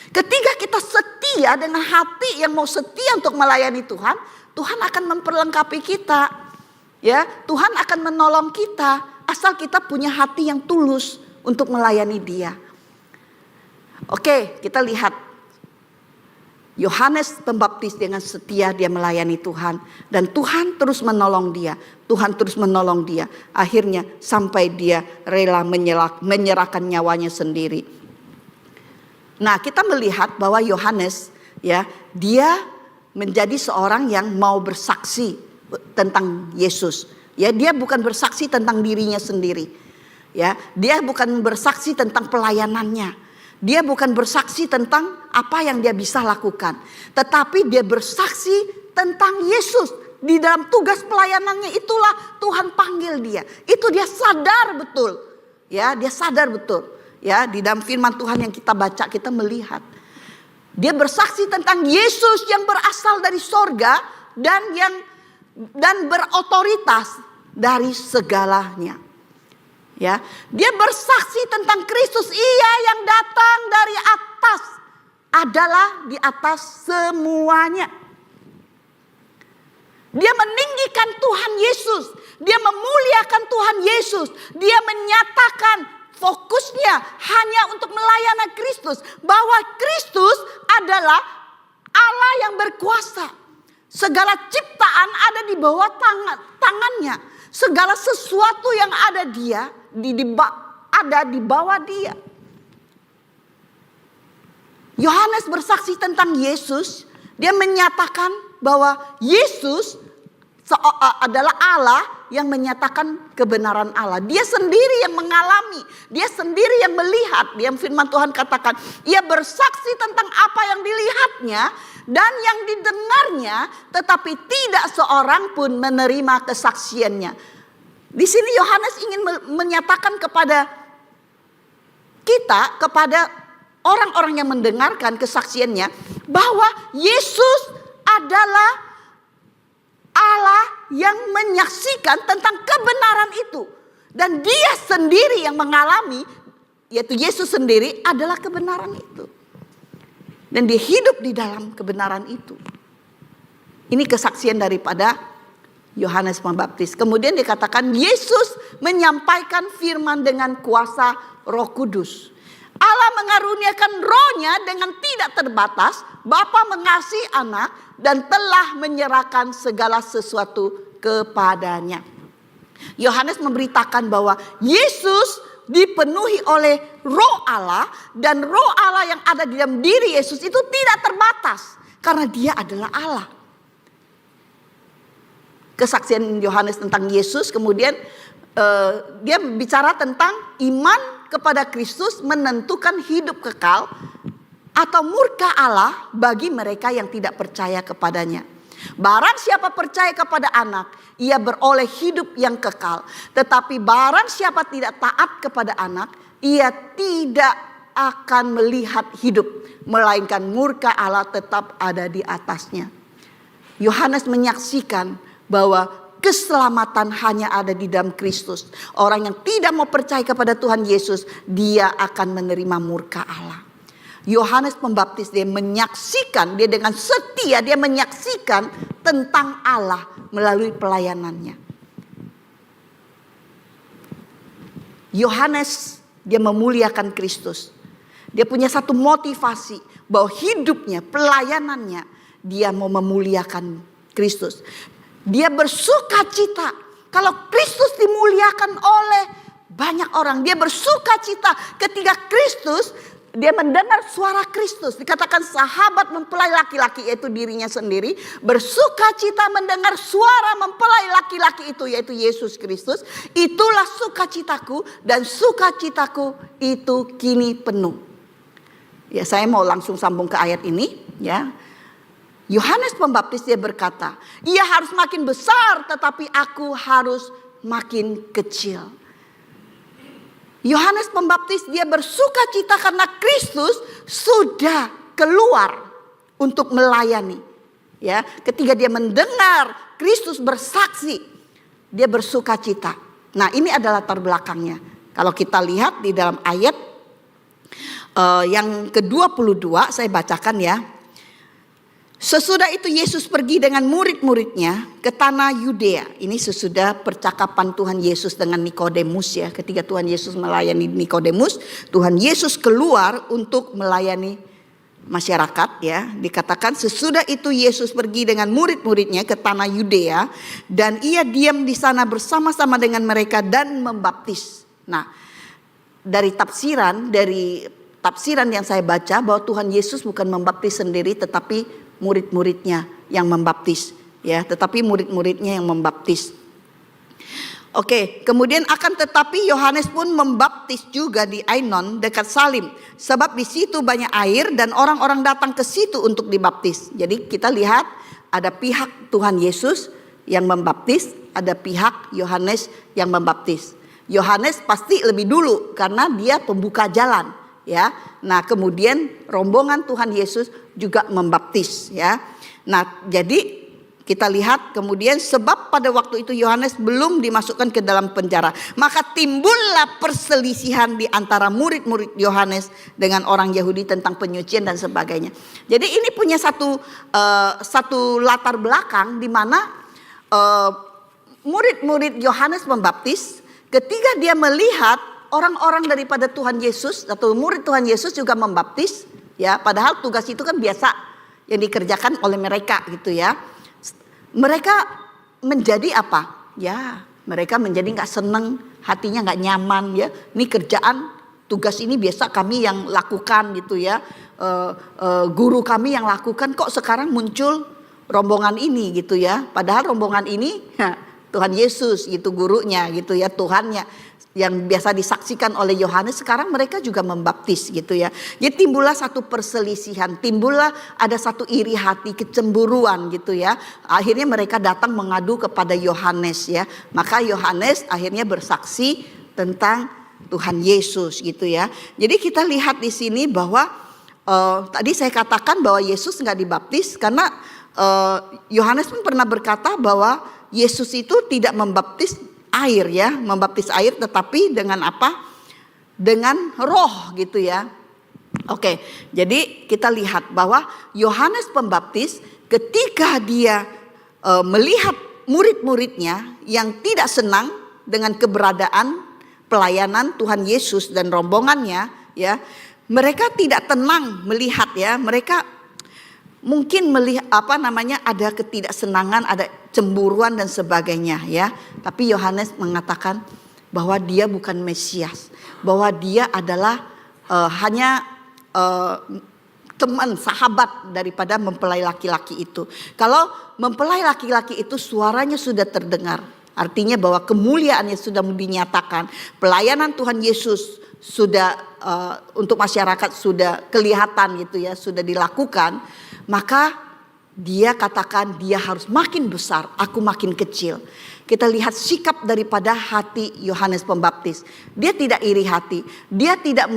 Ketika kita setia dengan hati yang mau setia untuk melayani Tuhan, Tuhan akan memperlengkapi kita. Ya, Tuhan akan menolong kita asal kita punya hati yang tulus untuk melayani dia. Oke, kita lihat Yohanes Pembaptis dengan setia dia melayani Tuhan. Dan Tuhan terus menolong dia. Tuhan terus menolong dia. Akhirnya sampai dia rela menyerahkan nyawanya sendiri. Nah, kita melihat bahwa Yohanes ya, dia menjadi seorang yang mau bersaksi tentang Yesus. Ya, dia bukan bersaksi tentang dirinya sendiri. Ya, dia bukan bersaksi tentang pelayanannya. Dia bukan bersaksi tentang apa yang dia bisa lakukan, tetapi dia bersaksi tentang Yesus. Di dalam tugas pelayanannya itulah Tuhan panggil dia. Itu dia sadar betul. Ya, dia sadar betul. Ya, di dalam firman Tuhan yang kita baca, kita melihat dia bersaksi tentang Yesus yang berasal dari sorga dan berotoritas dari segalanya. Ya, dia bersaksi tentang Kristus, ia yang datang dari atas, adalah di atas semuanya. Dia meninggikan Tuhan Yesus, dia memuliakan Tuhan Yesus, dia menyatakan fokusnya hanya untuk melayani Kristus, bahwa Kristus adalah Allah yang berkuasa. Segala ciptaan ada di bawah tangannya. Segala sesuatu yang ada ada di bawah dia. Yohanes bersaksi tentang Yesus. Dia menyatakan bahwa Yesus adalah Allah yang menyatakan kebenaran Allah. Dia sendiri yang mengalami, dia sendiri yang melihat. Dia firman Tuhan katakan, ia bersaksi tentang apa yang dilihatnya dan yang didengarnya, tetapi tidak seorang pun menerima kesaksiannya. Di sini Yohanes ingin menyatakan kepada kita, kepada orang-orang yang mendengarkan kesaksiannya, bahwa Yesus adalah Allah yang menyaksikan tentang kebenaran itu. Dan dia sendiri yang mengalami, yaitu Yesus sendiri adalah kebenaran itu. Dan dia hidup di dalam kebenaran itu. Ini kesaksian daripada Yohanes Pembaptis. Kemudian dikatakan Yesus menyampaikan firman dengan kuasa Roh Kudus. Allah mengaruniakan rohnya dengan tidak terbatas. Bapa mengasihi anak dan telah menyerahkan segala sesuatu kepadanya. Yohanes memberitakan bahwa Yesus dipenuhi oleh roh Allah. Dan roh Allah yang ada di dalam diri Yesus itu tidak terbatas. Karena dia adalah Allah. Kesaksian Yohanes tentang Yesus, kemudian dia bicara tentang iman kepada Kristus menentukan hidup kekal atau murka Allah bagi mereka yang tidak percaya kepadanya. Barang siapa percaya kepada anak, ia beroleh hidup yang kekal. Tetapi barang siapa tidak taat kepada anak, ia tidak akan melihat hidup, melainkan murka Allah tetap ada di atasnya. Yohanes menyaksikan bahwa keselamatan hanya ada di dalam Kristus. Orang yang tidak mau percaya kepada Tuhan Yesus, dia akan menerima murka Allah. Yohanes Pembaptis dia menyaksikan, dia dengan setia dia menyaksikan tentang Allah melalui pelayanannya. Yohanes dia memuliakan Kristus. Dia punya satu motivasi bahwa hidupnya, pelayanannya dia mau memuliakan Kristus. Dia bersuka cita kalau Kristus dimuliakan oleh banyak orang. Dia bersuka cita ketika Kristus, dia mendengar suara Kristus. Dikatakan sahabat mempelai laki-laki, yaitu dirinya sendiri, bersuka cita mendengar suara mempelai laki-laki itu, yaitu Yesus Kristus. Itulah sukacitaku dan sukacitaku itu kini penuh. Ya, saya mau langsung sambung ke ayat ini ya. Yohanes Pembaptis dia berkata, ia harus makin besar tetapi aku harus makin kecil. Yohanes Pembaptis dia bersuka cita karena Kristus sudah keluar untuk melayani. Ya, ketika dia mendengar Kristus bersaksi, dia bersuka cita. Nah, ini adalah latar belakangnya. Kalau kita lihat di dalam ayat yang ke-22, saya bacakan ya. Sesudah itu Yesus pergi dengan murid-muridnya ke tanah Yudea. Ini sesudah percakapan Tuhan Yesus dengan Nikodemus ya. Ketika Tuhan Yesus melayani Nikodemus, Tuhan Yesus keluar untuk melayani masyarakat ya. Dikatakan sesudah itu Yesus pergi dengan murid-muridnya ke tanah Yudea dan ia diam di sana bersama-sama dengan mereka dan membaptis. Nah, dari tafsiran yang saya baca bahwa Tuhan Yesus bukan membaptis sendiri tetapi murid-muridnya yang membaptis ya, tetapi murid-muridnya yang membaptis. Oke, kemudian akan tetapi Yohanes pun membaptis juga di Ainon dekat Salim, sebab di situ banyak air dan orang-orang datang ke situ untuk dibaptis. Jadi kita lihat ada pihak Tuhan Yesus yang membaptis, ada pihak Yohanes yang membaptis. Yohanes pasti lebih dulu karena dia pembuka jalan ya. Nah, kemudian rombongan Tuhan Yesus juga membaptis ya. Nah, jadi kita lihat kemudian sebab pada waktu itu Yohanes belum dimasukkan ke dalam penjara, maka timbullah perselisihan di antara murid-murid Yohanes dengan orang Yahudi tentang penyucian dan sebagainya. Jadi ini punya satu latar belakang di mana murid-murid Yohanes membaptis ketika dia melihat orang-orang daripada Tuhan Yesus atau murid Tuhan Yesus juga membaptis ya, padahal tugas itu kan biasa yang dikerjakan oleh mereka gitu ya. Mereka menjadi apa? Ya, mereka menjadi nggak seneng, hatinya nggak nyaman ya. Ini kerjaan, tugas ini biasa kami yang lakukan gitu ya. Guru kami yang lakukan, kok sekarang muncul rombongan ini gitu ya. Padahal rombongan ini Tuhan Yesus gitu gurunya gitu ya, Tuhannya yang biasa disaksikan oleh Yohanes, sekarang mereka juga membaptis gitu ya. Jadi timbullah satu perselisihan, timbullah ada satu iri hati, kecemburuan gitu ya. Akhirnya mereka datang mengadu kepada Yohanes ya. Maka Yohanes akhirnya bersaksi tentang Tuhan Yesus gitu ya. Jadi kita lihat di sini bahwa tadi saya katakan bahwa Yesus nggak dibaptis karena Yohanes pun pernah berkata bahwa Yesus itu tidak membaptis air ya, membaptis air tetapi dengan apa? Dengan roh gitu ya. Oke, jadi kita lihat bahwa Yohanes Pembaptis ketika dia melihat murid-muridnya yang tidak senang dengan keberadaan pelayanan Tuhan Yesus dan rombongannya ya, mereka tidak tenang melihat ya, mereka mungkin melihat ada ketidaksenangan, ada cemburuan dan sebagainya ya. Tapi Yohanes mengatakan bahwa dia bukan Mesias, bahwa dia adalah hanya teman, sahabat daripada mempelai laki-laki itu. Kalau mempelai laki-laki itu suaranya sudah terdengar, artinya bahwa kemuliaannya sudah dinyatakan, pelayanan Tuhan Yesus sudah untuk masyarakat sudah kelihatan gitu ya, sudah dilakukan. Maka dia katakan dia harus makin besar, aku makin kecil. Kita lihat sikap daripada hati Yohanes Pembaptis. Dia tidak iri hati, dia tidak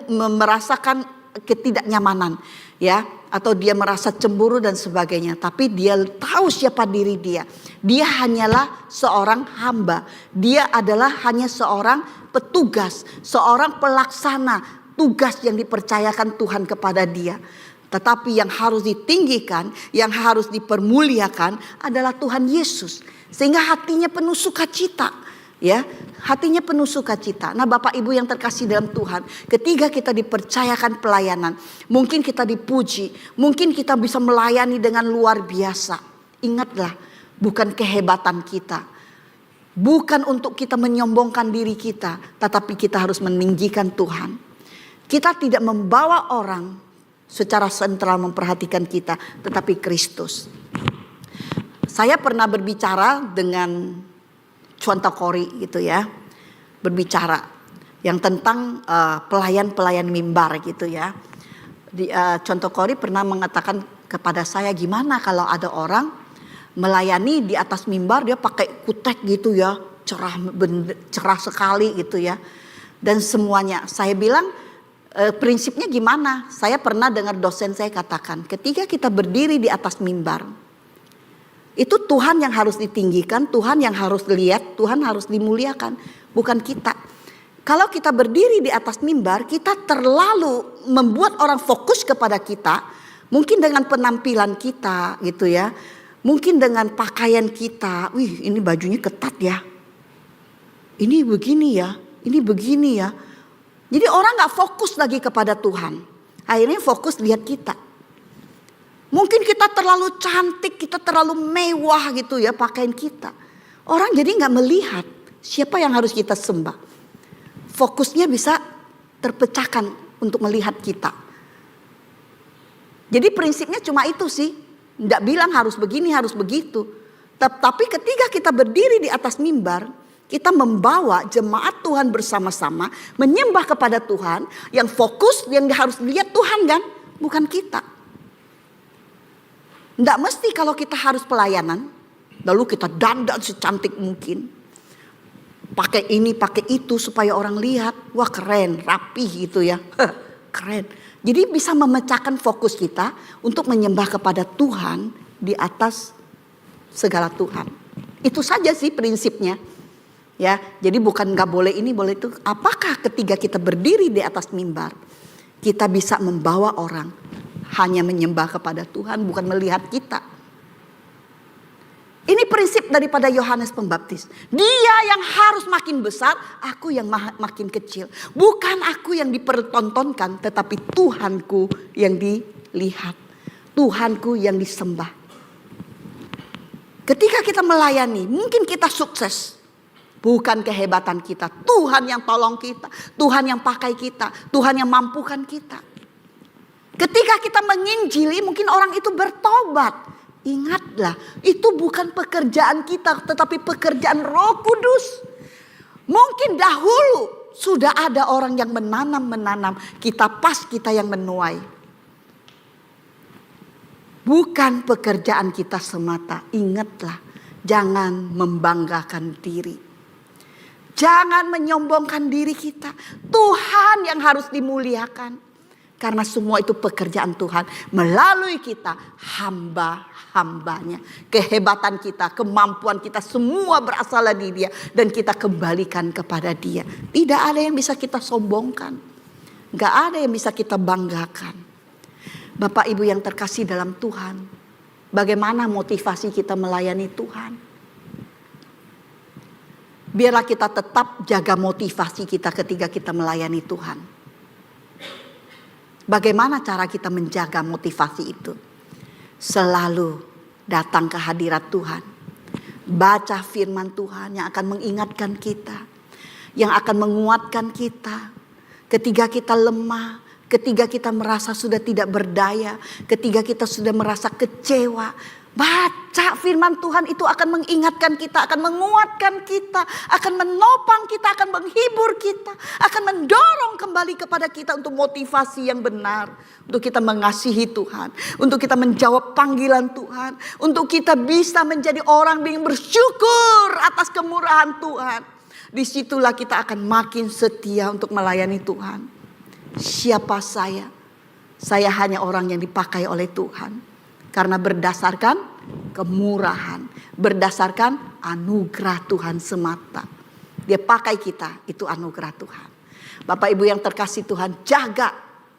merasakan ketidaknyamanan ya, atau dia merasa cemburu dan sebagainya. Tapi dia tahu siapa diri dia. Dia hanyalah seorang hamba. Dia adalah hanya seorang petugas, seorang pelaksana tugas yang dipercayakan Tuhan kepada dia. Tetapi yang harus ditinggikan, yang harus dipermuliakan adalah Tuhan Yesus. Sehingga hatinya penuh sukacita. Ya, hatinya penuh sukacita. Nah, Bapak Ibu yang terkasih dalam Tuhan, ketika kita dipercayakan pelayanan, mungkin kita dipuji, mungkin kita bisa melayani dengan luar biasa. Ingatlah, bukan kehebatan kita, bukan untuk kita menyombongkan diri kita, tetapi kita harus meninggikan Tuhan. Kita tidak membawa orang secara sentral memperhatikan kita, tetapi Kristus. Saya pernah berbicara dengan Contoh Kori gitu ya, berbicara yang tentang pelayan-pelayan mimbar gitu ya. Contoh Kori pernah mengatakan kepada saya, gimana kalau ada orang melayani di atas mimbar, dia pakai kutek gitu ya, cerah sekali gitu ya, dan semuanya. Saya bilang, prinsipnya gimana? Saya pernah dengar dosen saya katakan, ketika kita berdiri di atas mimbar, itu Tuhan yang harus ditinggikan, Tuhan yang harus dilihat, Tuhan harus dimuliakan, bukan kita. Kalau kita berdiri di atas mimbar, kita terlalu membuat orang fokus kepada kita, Mungkin dengan penampilan kita gitu ya. Mungkin dengan pakaian kita. Wih, ini bajunya ketat ya. Ini begini ya. Ini begini ya. Jadi orang gak fokus lagi kepada Tuhan. Akhirnya fokus lihat kita. Mungkin kita terlalu cantik, kita terlalu mewah gitu ya pakaian kita. Orang jadi gak melihat siapa yang harus kita sembah. Fokusnya bisa terpecahkan untuk melihat kita. Jadi prinsipnya cuma itu sih. Tidak bilang harus begini, harus begitu. Tapi ketika kita berdiri di atas mimbar, kita membawa jemaat Tuhan bersama-sama menyembah kepada Tuhan. Yang fokus, yang harus lihat Tuhan kan, bukan kita. Tidak mesti kalau kita harus pelayanan, lalu kita dandan secantik mungkin. Pakai ini, pakai itu supaya orang lihat. Wah keren, rapi gitu ya. Keren. Jadi bisa memecahkan fokus kita untuk menyembah kepada Tuhan di atas segala Tuhan. Itu saja sih prinsipnya. Ya, jadi bukan gak boleh ini, boleh itu. Apakah ketika kita berdiri di atas mimbar, kita bisa membawa orang hanya menyembah kepada Tuhan, bukan melihat kita. Ini prinsip daripada Yohanes Pembaptis. Dia yang harus makin besar, aku yang makin kecil. Bukan aku yang dipertontonkan, tetapi Tuhanku yang dilihat. Tuhanku yang disembah. Ketika kita melayani, mungkin kita sukses. Bukan kehebatan kita. Tuhan yang tolong kita. Tuhan yang pakai kita. Tuhan yang mampukan kita. Ketika kita menginjili, mungkin orang itu bertobat. Ingatlah, itu bukan pekerjaan kita, tetapi pekerjaan Roh Kudus. Mungkin dahulu sudah ada orang yang menanam, kita pas kita yang menuai. Bukan pekerjaan kita semata. Ingatlah, jangan membanggakan diri. Jangan menyombongkan diri kita. Tuhan yang harus dimuliakan. Karena semua itu pekerjaan Tuhan. Melalui kita, hamba-hambanya. Kehebatan kita, kemampuan kita, semua berasal dari Dia. Dan kita kembalikan kepada Dia. Tidak ada yang bisa kita sombongkan. Gak ada yang bisa kita banggakan. Bapak Ibu yang terkasih dalam Tuhan. Bagaimana motivasi kita melayani Tuhan? Biarlah kita tetap jaga motivasi kita ketika kita melayani Tuhan. Bagaimana cara kita menjaga motivasi itu? Selalu datang ke hadirat Tuhan. Baca firman Tuhan yang akan mengingatkan kita. Yang akan menguatkan kita. Ketika kita lemah. Ketika kita merasa sudah tidak berdaya. Ketika kita sudah merasa kecewa. Baca firman Tuhan itu akan mengingatkan kita, akan menguatkan kita, akan menopang kita, akan menghibur kita, akan mendorong kembali kepada kita untuk motivasi yang benar. Untuk kita mengasihi Tuhan, untuk kita menjawab panggilan Tuhan, untuk kita bisa menjadi orang yang bersyukur atas kemurahan Tuhan. Disitulah kita akan makin setia untuk melayani Tuhan. Siapa saya? Saya hanya orang yang dipakai oleh Tuhan. Karena berdasarkan kemurahan, berdasarkan anugerah Tuhan semata. Dia pakai kita, itu anugerah Tuhan. Bapak Ibu yang terkasih Tuhan,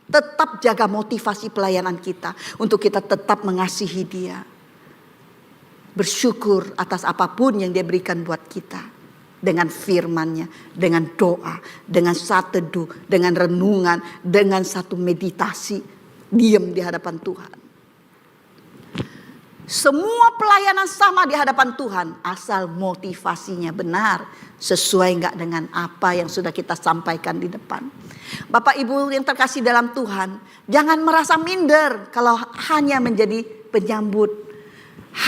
tetap jaga motivasi pelayanan kita. Untuk kita tetap mengasihi Dia. Bersyukur atas apapun yang Dia berikan buat kita. Dengan firman-Nya, dengan doa, dengan saat teduh, dengan renungan, dengan satu meditasi. Diam di hadapan Tuhan. Semua pelayanan sama di hadapan Tuhan. Asal motivasinya benar. Sesuai enggak dengan apa yang sudah kita sampaikan di depan. Bapak Ibu yang terkasih dalam Tuhan. Jangan merasa minder kalau hanya menjadi penyambut.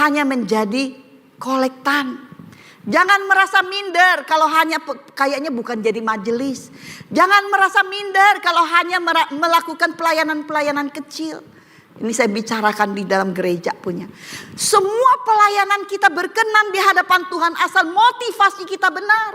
Hanya menjadi kolektan. Jangan merasa minder kalau hanya kayaknya bukan jadi majelis. Jangan merasa minder kalau hanya melakukan pelayanan-pelayanan kecil. Ini saya bicarakan di dalam gereja punya. Semua pelayanan kita berkenan di hadapan Tuhan asal motivasi kita benar.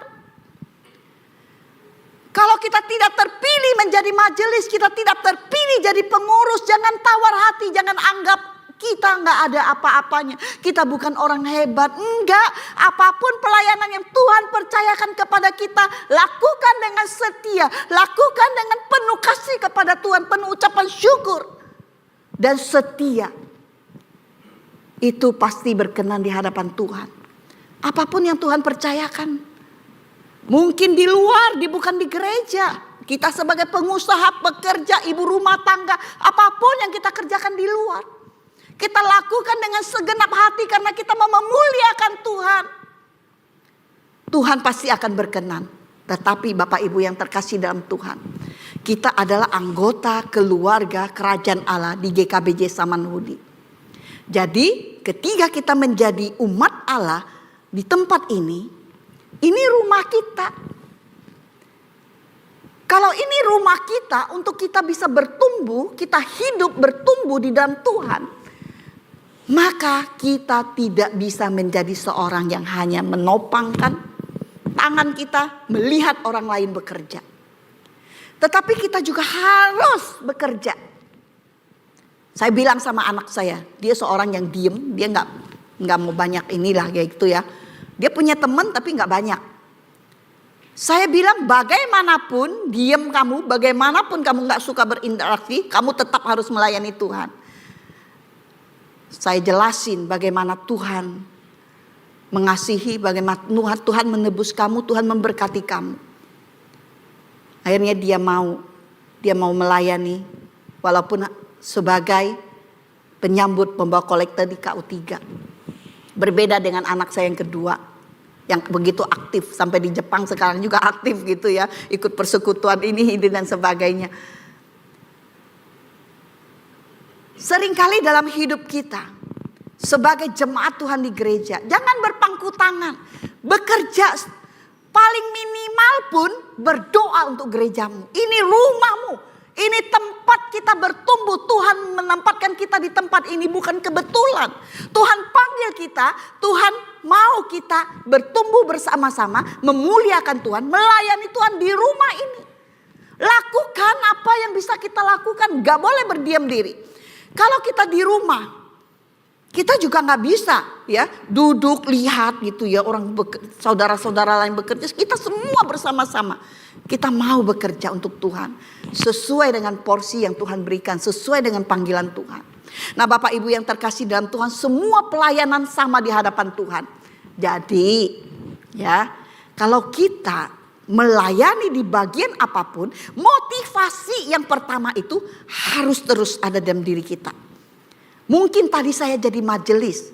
Kalau kita tidak terpilih menjadi majelis, kita tidak terpilih jadi pengurus, jangan tawar hati, jangan anggap kita nggak ada apa-apanya. Kita bukan orang hebat, enggak. Apapun pelayanan yang Tuhan percayakan kepada kita, lakukan dengan setia, lakukan dengan penuh kasih kepada Tuhan, penuh ucapan syukur. dan setia, itu pasti berkenan di hadapan Tuhan. Apapun yang Tuhan percayakan, mungkin di luar, bukan di gereja. Kita sebagai pengusaha, pekerja, ibu rumah tangga, apapun yang kita kerjakan di luar, kita lakukan dengan segenap hati karena kita mau memuliakan Tuhan. Tuhan pasti akan berkenan. Tetapi Bapak Ibu yang terkasih dalam Tuhan, kita adalah anggota keluarga kerajaan Allah di GKBJ Samanhudi. Jadi ketika kita menjadi umat Allah di tempat ini rumah kita. Kalau ini rumah kita, untuk kita bisa bertumbuh, kita hidup bertumbuh di dalam Tuhan, maka kita tidak bisa menjadi seorang yang hanya menopangkan tangan kita melihat orang lain bekerja. Tetapi kita juga harus bekerja. Saya bilang sama anak saya, dia seorang yang diem, dia nggak mau banyak inilah kayak gitu ya. Dia punya teman tapi nggak banyak. Saya bilang bagaimanapun diem kamu, bagaimanapun kamu nggak suka berinteraksi, kamu tetap harus melayani Tuhan. Saya jelasin bagaimana Tuhan mengasihi, bagaimana Tuhan menebus kamu, Tuhan memberkati kamu. Akhirnya dia mau melayani walaupun sebagai penyambut pembawa kolektor di KU3. Berbeda dengan anak saya yang kedua yang begitu aktif, sampai di Jepang sekarang juga aktif gitu ya, ikut persekutuan ini dan sebagainya. Seringkali dalam hidup kita sebagai jemaat Tuhan di gereja, jangan berpangku tangan, bekerja paling minimal pun berdoa untuk gerejamu. Ini rumahmu, ini tempat kita bertumbuh. Tuhan menempatkan kita di tempat ini bukan kebetulan. Tuhan panggil kita, Tuhan mau kita bertumbuh bersama-sama, memuliakan Tuhan, melayani Tuhan di rumah ini. Lakukan apa yang bisa kita lakukan, gak boleh berdiam diri. Kalau kita di rumah, kita juga nggak bisa ya duduk lihat gitu ya orang saudara-saudara lain bekerja. Kita semua bersama-sama kita mau bekerja untuk Tuhan sesuai dengan porsi yang Tuhan berikan, sesuai dengan panggilan Tuhan. Nah Bapak Ibu yang terkasih dalam Tuhan, semua pelayanan sama di hadapan Tuhan. Jadi ya kalau kita melayani di bagian apapun, motivasi yang pertama itu harus terus ada dalam diri kita. Mungkin tadi saya jadi majelis.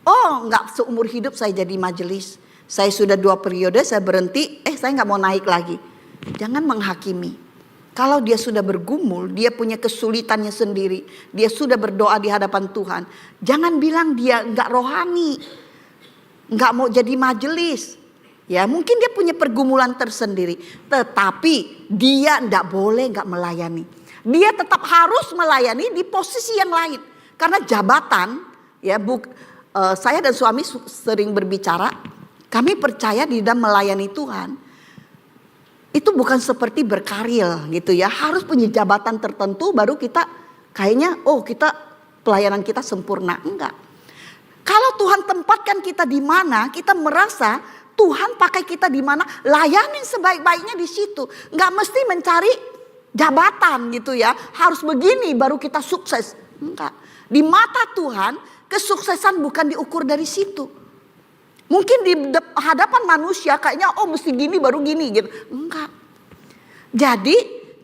Oh enggak, seumur hidup saya jadi majelis. Saya sudah 2 periode, saya berhenti. Saya enggak mau naik lagi. Jangan menghakimi. Kalau dia sudah bergumul, dia punya kesulitannya sendiri. Dia sudah berdoa di hadapan Tuhan. Jangan bilang dia enggak rohani. Enggak mau jadi majelis. Ya mungkin dia punya pergumulan tersendiri. Tetapi dia enggak boleh enggak melayani. Dia tetap harus melayani di posisi yang lain. Karena jabatan, ya saya dan suami sering berbicara, kami percaya di dalam melayani Tuhan, itu bukan seperti berkaril gitu ya, harus punya jabatan tertentu baru kita kayaknya, kita pelayanan kita sempurna. Enggak. Kalau Tuhan tempatkan kita di mana, kita merasa Tuhan pakai kita di mana, layani sebaik-baiknya di situ. Enggak mesti mencari jabatan gitu ya, harus begini baru kita sukses. Enggak. Di mata Tuhan, kesuksesan bukan diukur dari situ. Mungkin di hadapan manusia kayaknya mesti gini baru gini gitu. Enggak. Jadi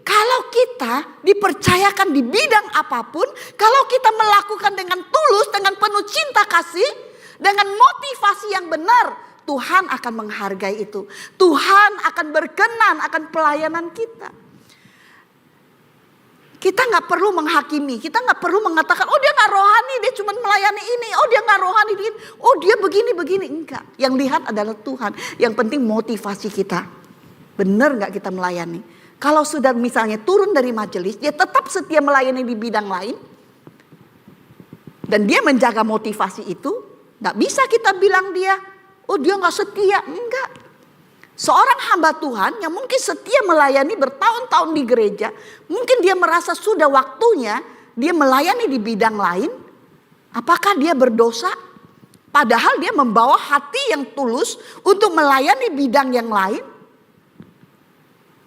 kalau kita dipercayakan di bidang apapun, kalau kita melakukan dengan tulus, dengan penuh cinta kasih, dengan motivasi yang benar, Tuhan akan menghargai itu. Tuhan akan berkenan akan pelayanan kita. Kita gak perlu menghakimi, kita gak perlu mengatakan, dia gak rohani, dia cuma melayani ini, dia gak rohani, dia begini-begini. Enggak, yang lihat adalah Tuhan. Yang penting motivasi kita, benar gak kita melayani. Kalau sudah misalnya turun dari majelis, dia tetap setia melayani di bidang lain. Dan dia menjaga motivasi itu, gak bisa kita bilang dia gak setia, enggak. Seorang hamba Tuhan yang mungkin setia melayani bertahun-tahun di gereja, mungkin dia merasa sudah waktunya dia melayani di bidang lain. Apakah dia berdosa? Padahal dia membawa hati yang tulus untuk melayani bidang yang lain.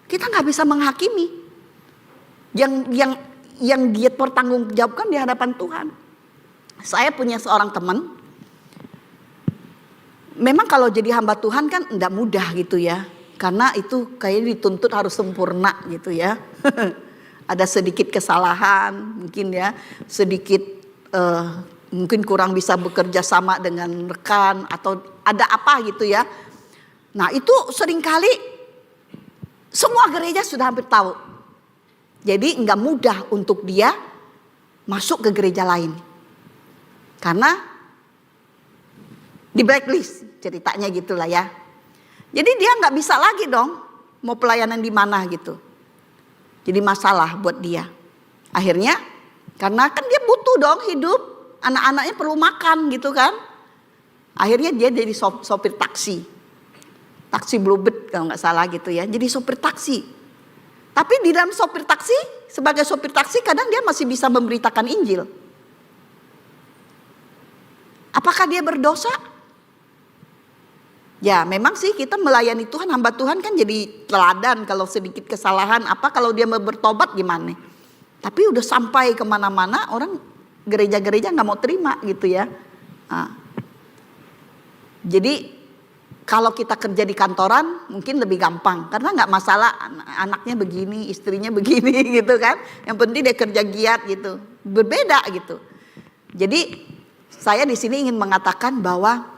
Kita nggak bisa menghakimi. yang dia pertanggungjawabkan di hadapan Tuhan. Saya punya seorang teman, memang kalau jadi hamba Tuhan kan enggak mudah gitu ya. Karena itu kayaknya dituntut harus sempurna gitu ya. Ada sedikit kesalahan mungkin ya, sedikit mungkin kurang bisa bekerja sama dengan rekan atau ada apa gitu ya. Nah itu seringkali semua gereja sudah hampir tahu. Jadi enggak mudah untuk dia masuk ke gereja lain. Karena di blacklist ceritanya gitulah ya. Jadi dia nggak bisa lagi dong mau pelayanan di mana gitu. Jadi masalah buat dia. Akhirnya karena kan dia butuh dong hidup, anak-anaknya perlu makan gitu kan. Akhirnya dia jadi sopir taksi. Taksi Bluebird kalau nggak salah gitu ya. Jadi sopir taksi. Tapi di dalam sopir taksi, sebagai sopir taksi kadang dia masih bisa memberitakan Injil. Apakah dia berdosa? Ya memang sih kita melayani Tuhan, hamba Tuhan kan jadi teladan. Kalau sedikit kesalahan apa, kalau dia mau bertobat gimana? Tapi udah sampai kemana-mana orang gereja-gereja gak mau terima gitu ya. Nah, jadi kalau kita kerja di kantoran mungkin lebih gampang. Karena gak masalah anaknya begini, istrinya begini gitu kan. Yang penting dia kerja giat gitu. Berbeda gitu. Jadi saya di sini ingin mengatakan bahwa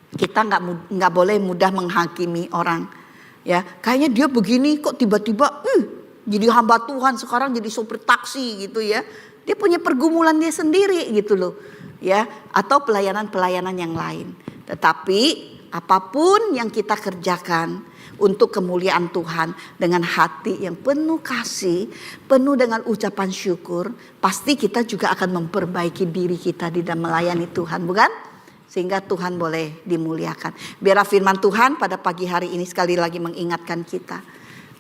kita nggak boleh mudah menghakimi orang, ya. Kayaknya dia begini kok tiba-tiba, jadi hamba Tuhan sekarang jadi sopir taksi gitu ya. Dia punya pergumulan dia sendiri gitu loh, ya. Atau pelayanan-pelayanan yang lain. Tetapi apapun yang kita kerjakan untuk kemuliaan Tuhan dengan hati yang penuh kasih, penuh dengan ucapan syukur, pasti kita juga akan memperbaiki diri kita di dalam melayani Tuhan, bukan? Sehingga Tuhan boleh dimuliakan. Biar firman Tuhan pada pagi hari ini sekali lagi mengingatkan kita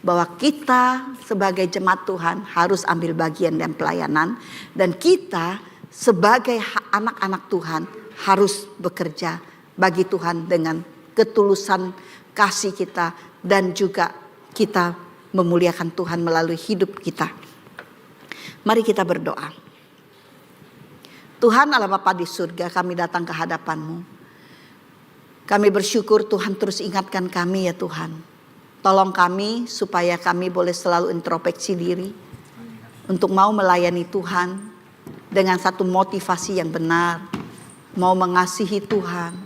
bahwa kita sebagai jemaat Tuhan harus ambil bagian dalam pelayanan, dan kita sebagai anak-anak Tuhan harus bekerja bagi Tuhan dengan ketulusan kasih kita, dan juga kita memuliakan Tuhan melalui hidup kita. Mari kita berdoa. Tuhan Allah Bapa di surga, kami datang ke hadapan-Mu. Kami bersyukur Tuhan terus ingatkan kami ya Tuhan. Tolong kami supaya kami boleh selalu introspeksi diri untuk mau melayani Tuhan dengan satu motivasi yang benar. Mau mengasihi Tuhan,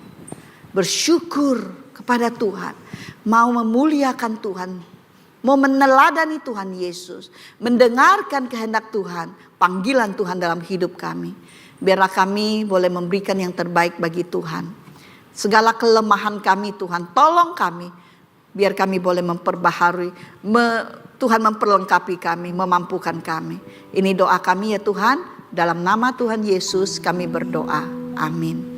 bersyukur kepada Tuhan, mau memuliakan Tuhan, mau meneladani Tuhan Yesus, mendengarkan kehendak Tuhan, panggilan Tuhan dalam hidup kami. Biarlah kami boleh memberikan yang terbaik bagi Tuhan. Segala kelemahan kami Tuhan, tolong kami, biar kami boleh memperbaharui, Tuhan memperlengkapi kami, memampukan kami. Ini doa kami ya Tuhan, dalam nama Tuhan Yesus kami berdoa, amin.